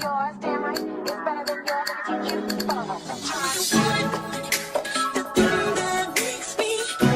Yours, damn right, it's better than yours. I can teach you.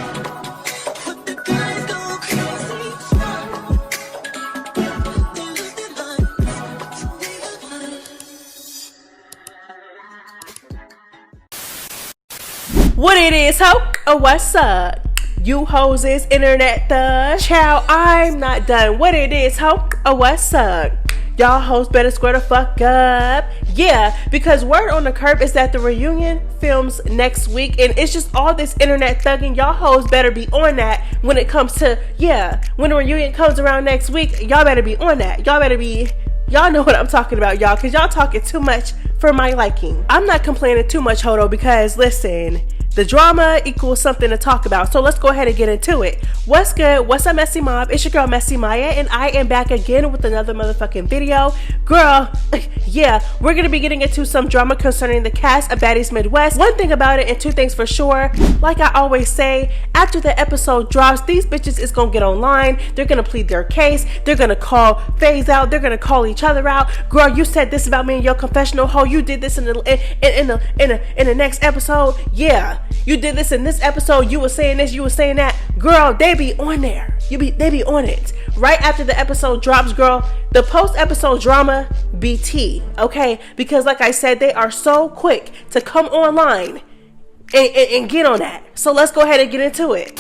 What it is, ho? Oh, what's up? You hoes is internet thugs. Child, I'm not done. What it is, ho? Oh, what's up? Y'all hoes better square the fuck up. Yeah, because word on the curb is that the reunion films next week, and it's just all this internet thugging. Y'all hoes better be on that when it comes to, when the reunion comes around next week, y'all better be on that. Y'all know what I'm talking about, y'all, because y'all talking too much for my liking. I'm not complaining too much, Hodo, because listen, the drama equals something to talk about. So let's go ahead and get into it. What's good? What's up, Messy Mob? It's your girl, MessyMya, and I am back again with another motherfucking video. Girl, yeah, we're going to be getting into some drama concerning the cast of Baddies Midwest. One thing about it and two things for sure. Like I always say, after the episode drops, these bitches is going to get online. They're going to plead their case. They're going to call FaZe out. They're going to call each other out. Girl, you said this about me in your confessional. Ho, you did this in the next episode. Yeah. You did this in this episode. You were saying this, you were saying that. Girl, they be on there. They be on it. Right after the episode drops, girl, the post-episode drama be tea, okay? Because like I said, they are so quick to come online and get on that. So let's go ahead and get into it.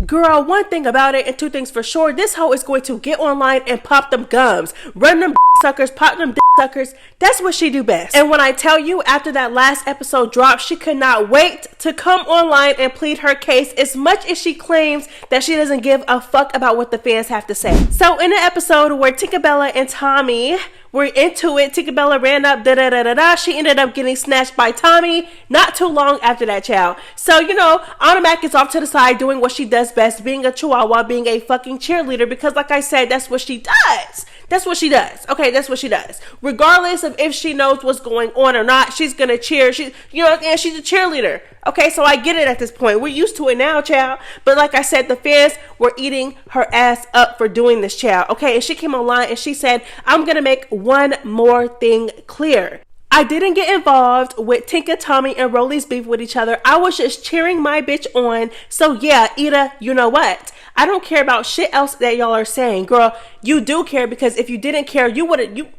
Girl, one thing about it and two things for sure, this hoe is going to get online and pop them gums. Run them suckers, pop them suckers. That's what she do best. And when I tell you, after that last episode dropped, she could not wait to come online and plead her case, as much as she claims that she doesn't give a fuck about what the fans have to say. So in the episode where Tinkerbella and Tommie were into it, Tinkerbella ran up, she ended up getting snatched by Tommie not too long after that, child. So, Ahna Mac is off to the side doing what she does best, being a chihuahua, being a fucking cheerleader, because like I said, that's what she does. That's what she does. Okay, that's what she does. Regardless of if she knows what's going on or not, she's gonna cheer. She's a cheerleader. Okay, so I get it at this point. We're used to it now, child. But like I said, the fans were eating her ass up for doing this, child. Okay, and she came online and she said, I'm gonna make one more thing clear. I didn't get involved with Tinka, Tommie, and Rollie's beef with each other. I was just cheering my bitch on. So yeah, Ida, you know what? I don't care about shit else that y'all are saying. Girl, you do care, because if you didn't care, you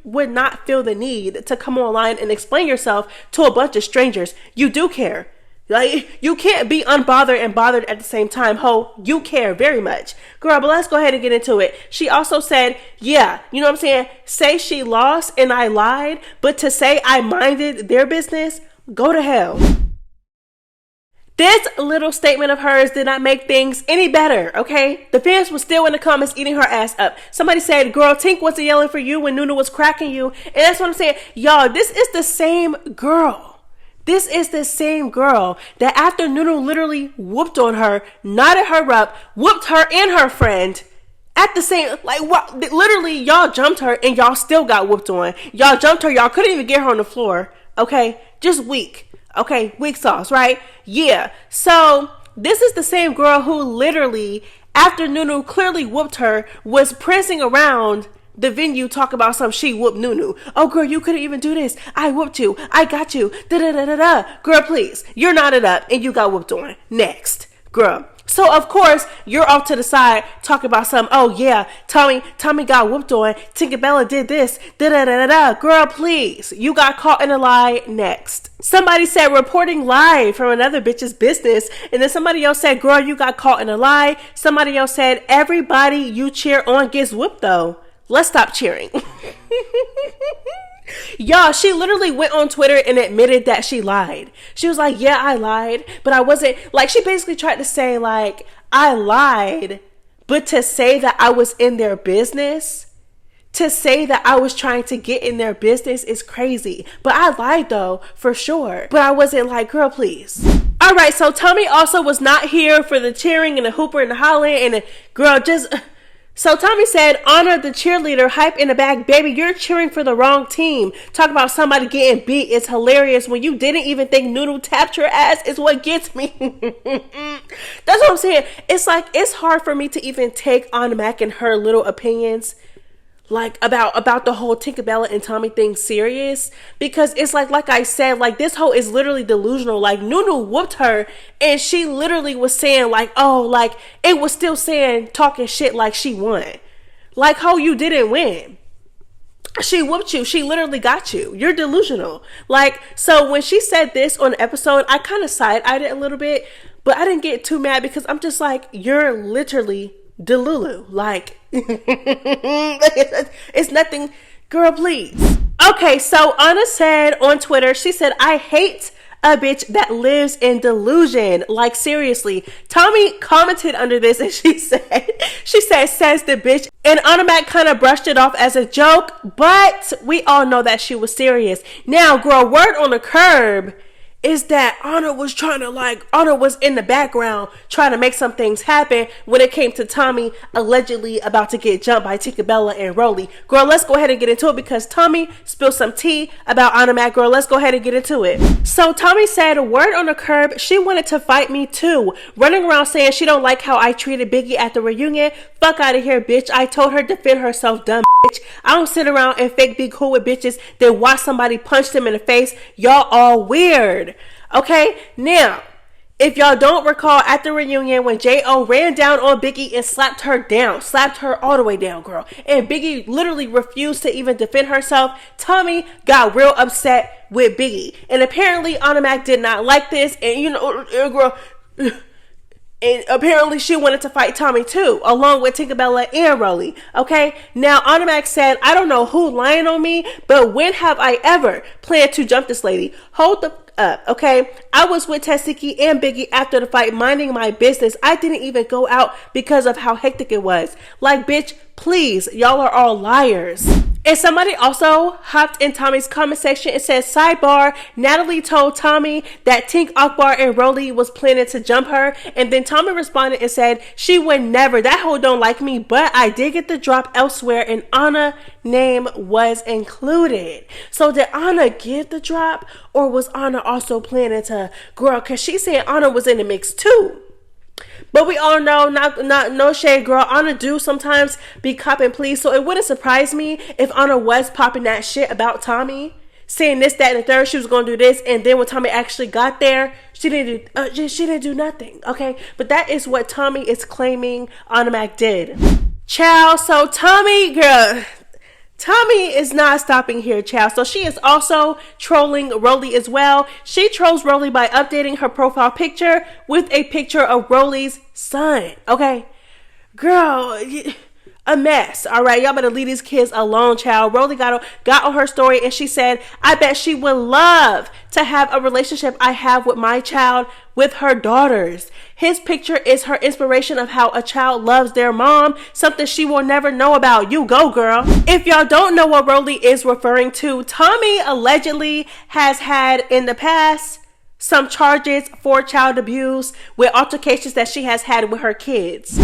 would not feel the need to come online and explain yourself to a bunch of strangers. You do care. Like, you can't be unbothered and bothered at the same time. Ho, you care very much. Girl, but let's go ahead and get into it. She also said, yeah, you know what I'm saying? Say she lost and I lied, but to say I minded their business, go to hell. This little statement of hers did not make things any better, okay? The fans were still in the comments eating her ass up. Somebody said, girl, Tink wasn't yelling for you when Nunu was cracking you. And that's what I'm saying. Y'all, this is the same girl. This is the same girl that after Nunu literally whooped on her, knotted her up, whooped her and her friend at the same, like, what? Literally, y'all jumped her and y'all still got whooped on. Y'all jumped her. Y'all couldn't even get her on the floor. Okay. Just weak. Okay. Weak sauce, right? Yeah. So this is the same girl who literally, after Nunu clearly whooped her, was prancing around the venue talk about some she whooped Nunu. Oh girl, you couldn't even do this. I whooped you. I got you. Girl, please. You're knotted up and you got whooped on. Next. Girl. So of course you're off to the side talking about some, oh yeah, Tommie got whooped on. Tinkerbella did this. Girl, please. You got caught in a lie. Next. Somebody said reporting live from another bitch's business. And then somebody else said, girl, you got caught in a lie. Somebody else said, everybody you cheer on gets whooped though. Let's stop cheering. Y'all, she literally went on Twitter and admitted that she lied. She was like, yeah, I lied, but I wasn't, like, she basically tried to say, like, I lied, but to say that I was in their business, to say that I was trying to get in their business is crazy. But I lied though, for sure. But I wasn't like, girl, please. All right, so Tommie also was not here for the cheering and the hooper and the hollering and the girl just... So Tommie said, honor the cheerleader, hype in the back. Baby, you're cheering for the wrong team. Talk about somebody getting beat. It's hilarious. When you didn't even think Noodle tapped your ass is what gets me. That's what I'm saying. It's like, it's hard for me to even take Ahna Mac and her little opinions like about the whole Tinkerbella and Tommie thing serious, because it's like I said, like this hoe is literally delusional. Like Nunu whooped her and she literally was saying like, oh, like it was still saying, talking shit like she won. Like, ho, you didn't win. She whooped you. She literally got you. You're delusional. Like, so when she said this on the episode, I kind of side-eyed it a little bit, but I didn't get too mad because I'm just like, you're literally Delulu. Like, it's nothing. Girl, please. Okay, so Ahna said on Twitter, she said, I hate a bitch that lives in delusion. Like, seriously. Tommie commented under this and she said, says the bitch. And Ahna Mac kind of brushed it off as a joke, but we all know that she was serious. Now, girl, word on the curb is that Ahna was in the background trying to make some things happen when it came to Tommie allegedly about to get jumped by Tinkerbella and Rollie. Girl, let's go ahead and get into it because Tommie spilled some tea about Ahna Mac. Girl, let's go ahead and get into it. So Tommie said, word on the curb, she wanted to fight me too. Running around saying she don't like how I treated Biggie at the reunion. Fuck out of here, bitch. I told her to defend herself, dumb bitch. I don't sit around and fake be cool with bitches then watch somebody punch them in the face. Y'all all weird. Okay, now, if y'all don't recall at the reunion when J.O. ran down on Biggie and slapped her all the way down, girl, and Biggie literally refused to even defend herself, Tommie got real upset with Biggie. And apparently Ahna Mac did not like this, and girl, and apparently she wanted to fight Tommie too, along with Tinkerbella and Rollie. Okay, now Ahna Mac said, I don't know who lying on me, but when have I ever planned to jump this lady? Hold the up, okay? I was with Tasiki and Biggie after the fight, minding my business. I didn't even go out because of how hectic it was. Like, bitch, please, y'all are all liars. And somebody also hopped in Tommie's comment section and said, sidebar, Natalie told Tommie that Tink, Akbar, and Rollie was planning to jump her. And then Tommie responded and said, she would never. That hoe don't like me, but I did get the drop elsewhere and Ahna name was included. So did Ahna get the drop, or was Ahna also planning to, girl, because she said Ahna was in the mix too. But we all know, not no shade, girl, Ahna do sometimes be copping please. So it wouldn't surprise me if Ahna was popping that shit about Tommie, saying this, that, and the third, she was gonna do this, and then when Tommie actually got there, she didn't do nothing. Okay, but that is what Tommie is claiming Ahna Mac did. Child, so Tommie, girl, Tommie is not stopping here, child. So she is also trolling Rollie as well. She trolls Rollie by updating her profile picture with a picture of Rollie's son. Okay, girl, a mess. All right, y'all better leave these kids alone, child. Rollie got on her story and she said, I bet she would love to have a relationship I have with my child with her daughters. His picture is her inspiration of how a child loves their mom, something she will never know about. You go, girl. If y'all don't know what Rollie is referring to, Tommie allegedly has had in the past some charges for child abuse with altercations that she has had with her kids.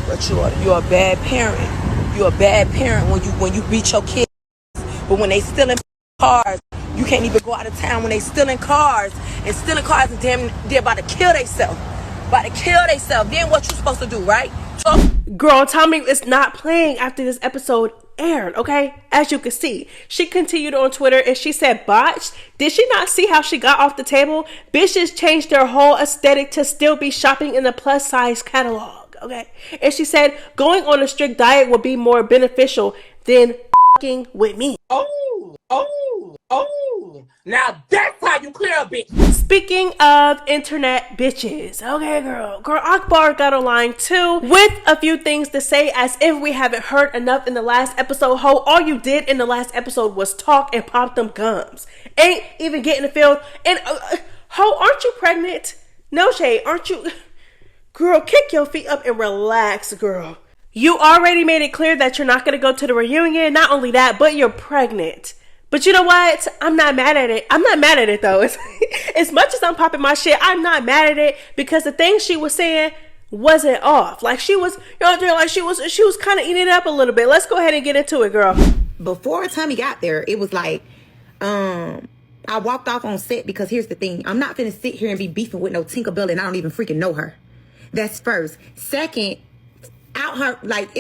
But you're a bad parent. You're a bad parent when you beat your kids. But when they still in cars, you can't even go out of town when they still in cars and damn, they're about to kill themselves. Then what you supposed to do, right? Girl, Tommie is not playing after this episode aired, okay? As you can see, she continued on Twitter and she said, botched? Did she not see how she got off the table? Bitches changed their whole aesthetic to still be shopping in the plus size catalog, okay? And she said, going on a strict diet would be more beneficial than fucking with me. Now that's how you clear a bitch. Speaking of internet bitches, okay, girl, Akbar got online too with a few things to say, as if we haven't heard enough in the last episode. Ho, all you did in the last episode was talk and pop them gums. Ain't even get in the field. And ho, aren't you pregnant? No shade, aren't you? Girl, kick your feet up and relax, girl. You already made it clear that you're not going to go to the reunion. Not only that, but you're pregnant. But you know what? I'm not mad at it. I'm not mad at it though. As much as I'm popping my shit, I'm not mad at it because the things she was saying wasn't off. Like she was, like she was kind of eating it up a little bit. Let's go ahead and get into it, girl. Before Tommie got there, it was like, I walked off on set because here's the thing. I'm not finna sit here and be beefing with no Tinkerbell and I don't even freaking know her. That's first. Second, out her, like,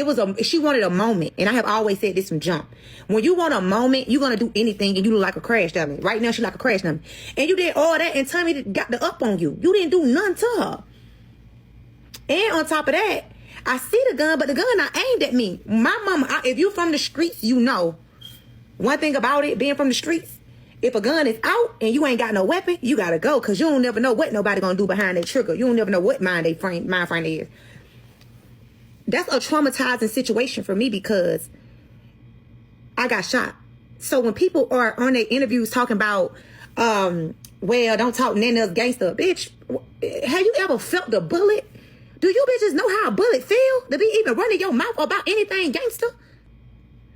she wanted a moment. And I have always said this from jump. When you want a moment, you're going to do anything and you look like a crash dummy. Right now, she like a crash dummy. And you did all that and Tommie got the up on you. You didn't do nothing to her. And on top of that, I see the gun, but the gun not aimed at me. My mama, if you from the streets, you know. One thing about it, being from the streets, if a gun is out and you ain't got no weapon, you gotta go. Because you don't never know what nobody gonna do behind that trigger. You don't never know what mind frame is. That's a traumatizing situation for me because I got shot. So when people are on their interviews talking about, well, don't talk nothing else gangster, bitch, have you ever felt a bullet? Do you bitches know how a bullet feel? To be even running your mouth about anything gangster?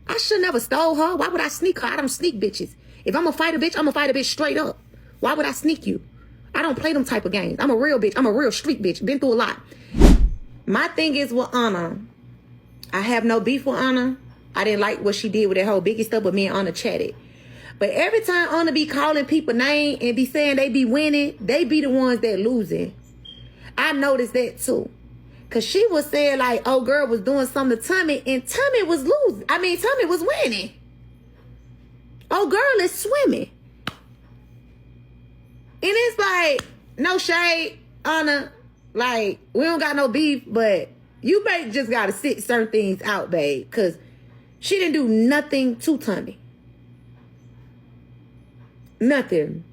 I should never stole her. Why would I sneak her? I don't sneak bitches. If I'm gonna fight a bitch, I'm gonna fight a bitch straight up. Why would I sneak you? I don't play them type of games. I'm a real bitch. I'm a real street bitch. Been through a lot. My thing is with Ahna. I have no beef with Ahna. I didn't like what she did with that whole Biggie stuff, but me and Ahna chatted. But every time Ahna be calling people names and be saying they be winning, they be the ones that losing. I noticed that too. Because she was saying like, oh, girl was doing something to Tommie and Tommie was losing. I mean, Tommie was winning. Oh, girl is swimming. And it's like, no shade, Ahna. Like, we don't got no beef, but you may just got to sit certain things out, babe. Because she didn't do nothing to Tommie. Nothing.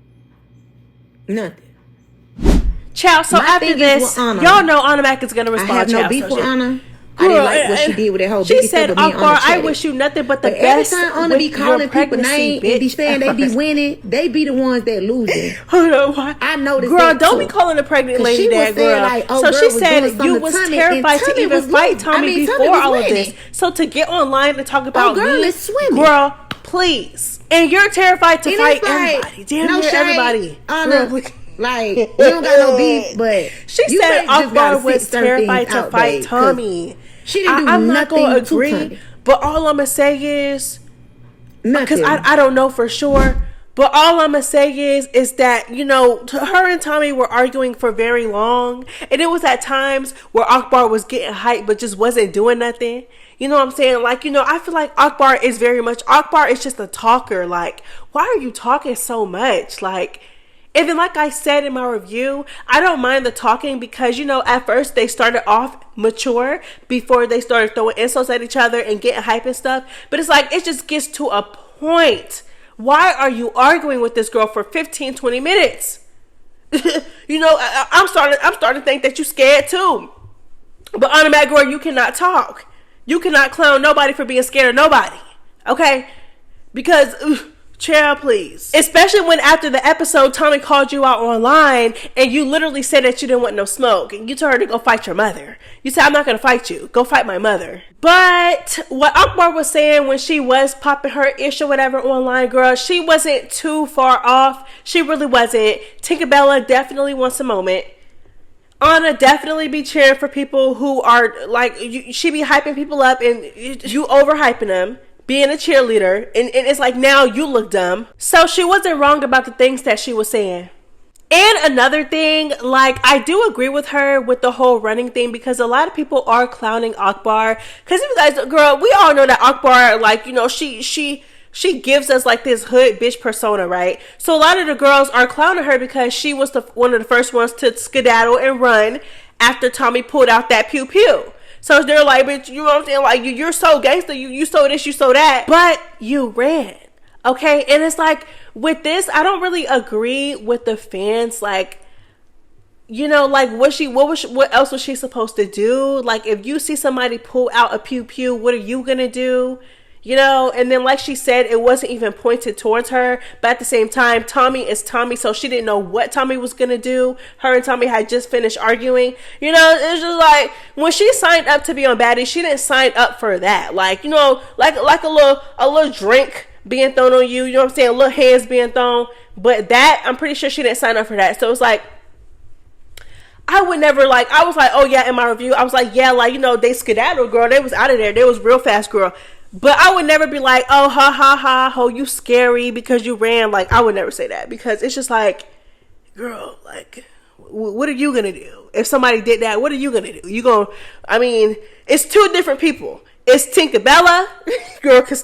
Child, so My after thing this, is with Ahna. y'all know Ahna Mac is going to respond. I have no child, beef so with shit. Ahna. I didn't like what she did with that whole She Biggie said, stuff, but me and Akbar, Ahna I chatted. wish you nothing but the But best. every time Ahna be with calling your people pregnancy, names and be bitch. saying they be winning, they be the ones that losing. Hold on, why? I noticed girl, that don't too. be calling the pregnant 'Cause lady she was that, saying, girl. like, oh, so girl she was said doing you something was to Tommie, terrified and to Tommie even was fight losing. Tommie I mean, Tommie before was all of winning. this. So to get online and talk about girl me, is swimming. girl, please. And you're terrified to And fight it's like, everybody. Damn no near shade, everybody. Ahna. Girl, Like, we don't got no beef, but she you said just gotta Akbar sit was certain terrified things to out, fight babe, 'cause Tommie. she didn't do I'm not nothing going to to agree, Tommie. but all I'm going to say is, because Nothing. I don't know for sure, but all I'm going to say is that, you know, her and Tommie were arguing for very long, and it was at times where Akbar was getting hyped but just wasn't doing nothing. You know what I'm saying? Like, you know, I feel like Akbar is just a talker. Like, why are you talking so much? Like, and then like I said in my review, I don't mind the talking because, you know, at first they started off mature before they started throwing insults at each other and getting hype and stuff. But it's like, it just gets to a point. Why are you arguing with this girl for 15, 20 minutes? You know, I'm starting to think that you scared too. But Ahna Mac, girl, you cannot talk. You cannot clown nobody for being scared of nobody. Okay? Because, child, please. Especially when after the episode, Tommie called you out online and you literally said that you didn't want no smoke. And you told her to go fight your mother. You said, I'm not going to fight you. Go fight my mother. But what Akbar was saying when she was popping her ish or whatever online, girl, she wasn't too far off. She really wasn't. Tinkerbella definitely wants a moment. Ahna definitely be cheering for people who are like, she be hyping people up and you overhyping them, being a cheerleader, and it's like now you look dumb. So she wasn't wrong about the things that she was saying. And another thing, like, I do agree with her with the whole running thing because a lot of people are clowning Akbar. Because you guys, girl, we all know that Akbar, like, you know, she gives us like this hood bitch persona, right? So a lot of the girls are clowning her because she was one of the first ones to skedaddle and run after Tommie pulled out that pew pew. So they're like, bitch, you know what I'm saying? Like, you're so gangster, you so this, you so that, but you ran. Okay, and it's like with this, I don't really agree with the fans. Like, you know, like what else was she supposed to do? Like, if you see somebody pull out a pew pew, what are you gonna do? You know, and then like she said, it wasn't even pointed towards her. But at the same time, Tommie is Tommie, so she didn't know what Tommie was gonna do. Her and Tommie had just finished arguing. You know, it's just like when she signed up to be on Baddies, she didn't sign up for that. Like, you know, like a little drink being thrown on you. You know what I'm saying? Little hands being thrown. But that, I'm pretty sure she didn't sign up for that. So it's like, I would never, like, I was like, oh yeah, in my review, I was like, yeah, like, you know, they skedaddled, girl. They was out of there. They was real fast, girl. But I would never be like, oh, ha, ha, ha, ho, you scary because you ran. Like, I would never say that because it's just like, girl, like, what are you going to do? If somebody did that, what are you going to do? I mean, it's two different people. It's Tinkerbella, girl, because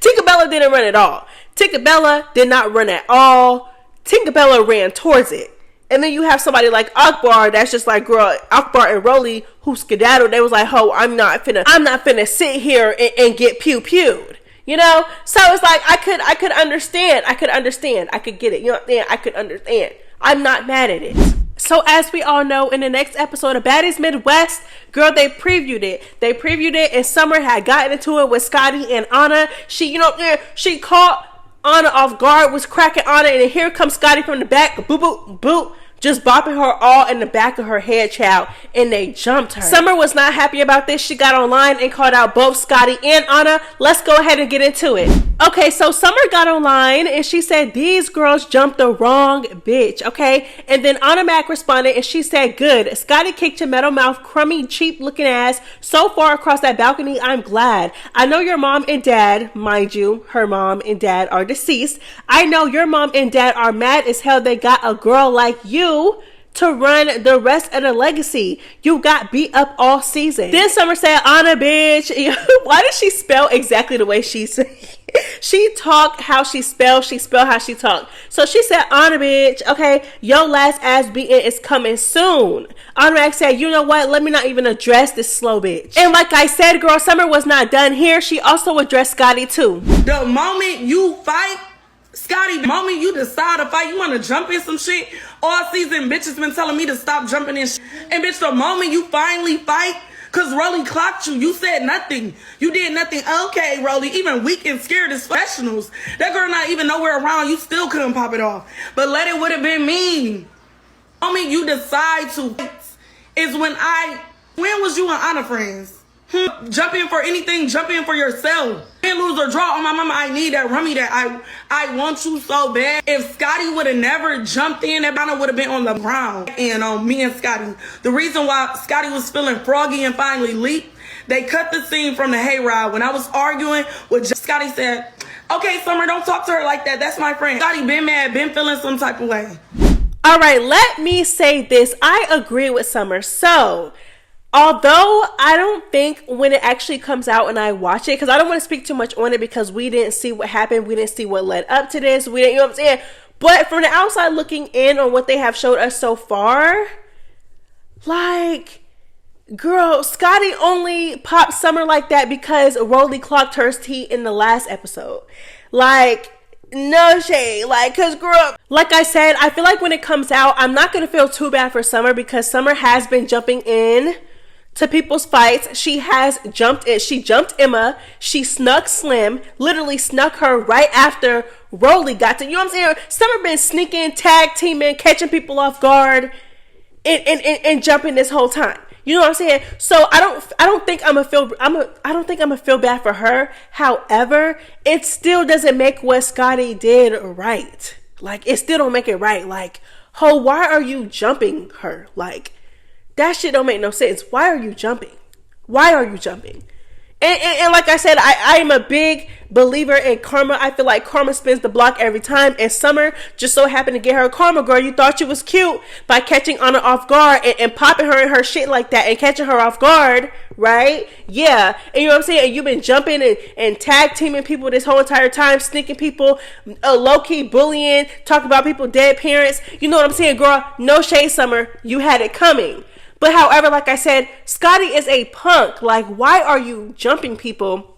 Tinkerbella didn't run at all. Tinkerbella did not run at all. Tinkerbella ran towards it. And then you have somebody like Akbar that's just like, girl, Akbar and Rollie who skedaddled. They was like, ho, I'm not finna sit here and get pew-pewed. You know? So it's like, I could understand. I could get it. You know what I'm saying? I could understand. I'm not mad at it. So as we all know, in the next episode of Baddies Midwest, girl, they previewed it. And Summer had gotten into it with Scotty and Ahna. She caught Ahna off guard, was cracking Ahna, and here comes Scotty from the back, boop, boop, boop, just bopping her all in the back of her head, child, and they jumped her. Summer was not happy about this. She got online and called out both Scotty and Ahna. Let's go ahead and get into it. Okay, so Summer got online and she said, these girls jumped the wrong bitch, okay? And then Ahna Mac responded and she said, good. Scotty kicked your metal mouth, crummy, cheap looking ass so far across that balcony. I'm glad. I know your mom and dad, mind you, her mom and dad are deceased. I know your mom and dad are mad as hell they got a girl like you to run the rest of the legacy. You got beat up all season. Then Summer said, Ahna, bitch. Why did she spell exactly the way she said? She talk how she spell how she talk. So she said, Ahna, bitch, okay, your last ass beating is coming soon. Ahna Mac said, you know what? Let me not even address this slow bitch. And like I said, girl, Summer was not done here. She also addressed Scotty too. The moment you fight, Scotty, the moment you decide to fight, you want to jump in some shit. All season, bitches been telling me to stop jumping in shit. And bitch, the moment you finally fight, because Rollie clocked you, you said nothing. You did nothing. Okay, Rollie, even weak and scared as professionals. That girl not even nowhere around. You still couldn't pop it off. But let it would have been me. The moment you decide to fight is when was you and Ahna friends? Jump in for anything, jump in for yourself. Can't lose or draw. On my mama, I need that. Run me that. I want you so bad. If Scotty would have never jumped in, that Ahna would have been on the ground. And on me and Scotty. The reason why Scotty was feeling froggy and finally leaped, they cut the scene from the hayride. When I was arguing with Scotty said, okay, Summer, don't talk to her like that. That's my friend. Scotty been mad, been feeling some type of way. All right, let me say this. I agree with Summer. So, although I don't think when it actually comes out and I watch it, because I don't want to speak too much on it because we didn't see what happened. We didn't see what led up to this. We didn't, you know what I'm saying? But from the outside looking in on what they have showed us so far, like, girl, Scotty only popped Summer like that because Rollie clocked her teeth in the last episode. Like, no shade. Like, cause girl, like I said, I feel like when it comes out, I'm not going to feel too bad for Summer because Summer has been jumping in to people's fights. She has jumped in. She jumped Emma. She snuck Slim. Literally snuck her right after Rollie got to, you know what I'm saying? Summer been sneaking, tag teaming, catching people off guard, and jumping this whole time. You know what I'm saying? So I don't think I'm gonna feel bad for her. However, it still doesn't make what Scotty did right. Like, it still don't make it right. Like, ho, why are you jumping her? Like, that shit don't make no sense. Why are you jumping? Why are you jumping? And like I said, I am a big believer in karma. I feel like karma spins the block every time. And Summer just so happened to get her karma, girl. You thought she was cute by catching Ahna off guard and popping her in her shit like that and catching her off guard, right? Yeah. And you know what I'm saying? And you've been jumping and tag teaming people this whole entire time, sneaking people, low-key bullying, talking about people dead parents. You know what I'm saying, girl? No shade, Summer. You had it coming. But however, like I said, Scotty is a punk. Like, why are you jumping people?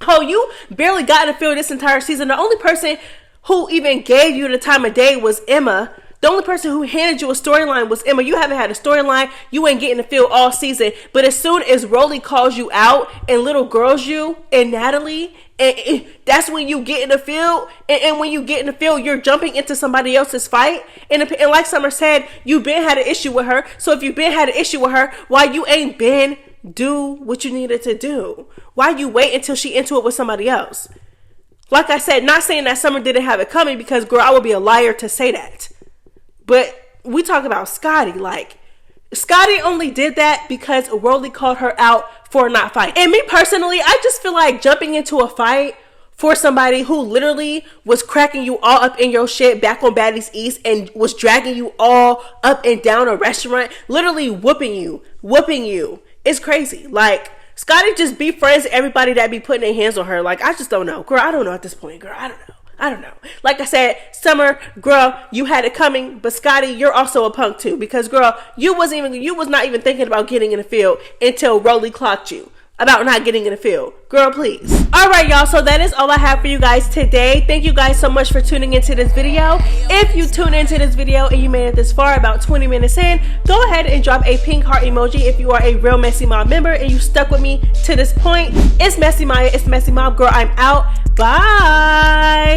Oh, you barely got in the field this entire season. The only person who even gave you the time of day was Emma. The only person who handed you a storyline was Emma. You haven't had a storyline. You ain't getting the field all season. But as soon as Rollie calls you out and little girls you and Natalie, and that's when you get in the field. And when you get in the field, you're jumping into somebody else's fight. And like Summer said, you been had an issue with her. So if you been had an issue with her, why you ain't been do what you needed to do? Why you wait until she into it with somebody else? Like I said, not saying that Summer didn't have it coming, because girl, I would be a liar to say that. But we talk about Scotty, like, Scotty only did that because Rollie called her out for not fighting. And me personally, I just feel like jumping into a fight for somebody who literally was cracking you all up in your shit back on Baddies East and was dragging you all up and down a restaurant, literally whooping you. It's crazy. Like, Scotty just be friends with everybody that be putting their hands on her. Like, I just don't know. Girl, I don't know at this point, girl. I don't know. Like I said, Summer, girl, you had it coming, but Scotty, you're also a punk too, because girl, you was not even thinking about getting in the field until Rollie clocked you about not getting in the field. Girl, please. All right, y'all, so that is all I have for you guys today. Thank you guys so much for tuning into this video. If you tune into this video and you made it this far, about 20 minutes in, go ahead and drop a pink heart emoji if you are a real MessyMya member and you stuck with me to this point. It's MessyMya, it's MessyMya, girl, I'm out. Bye.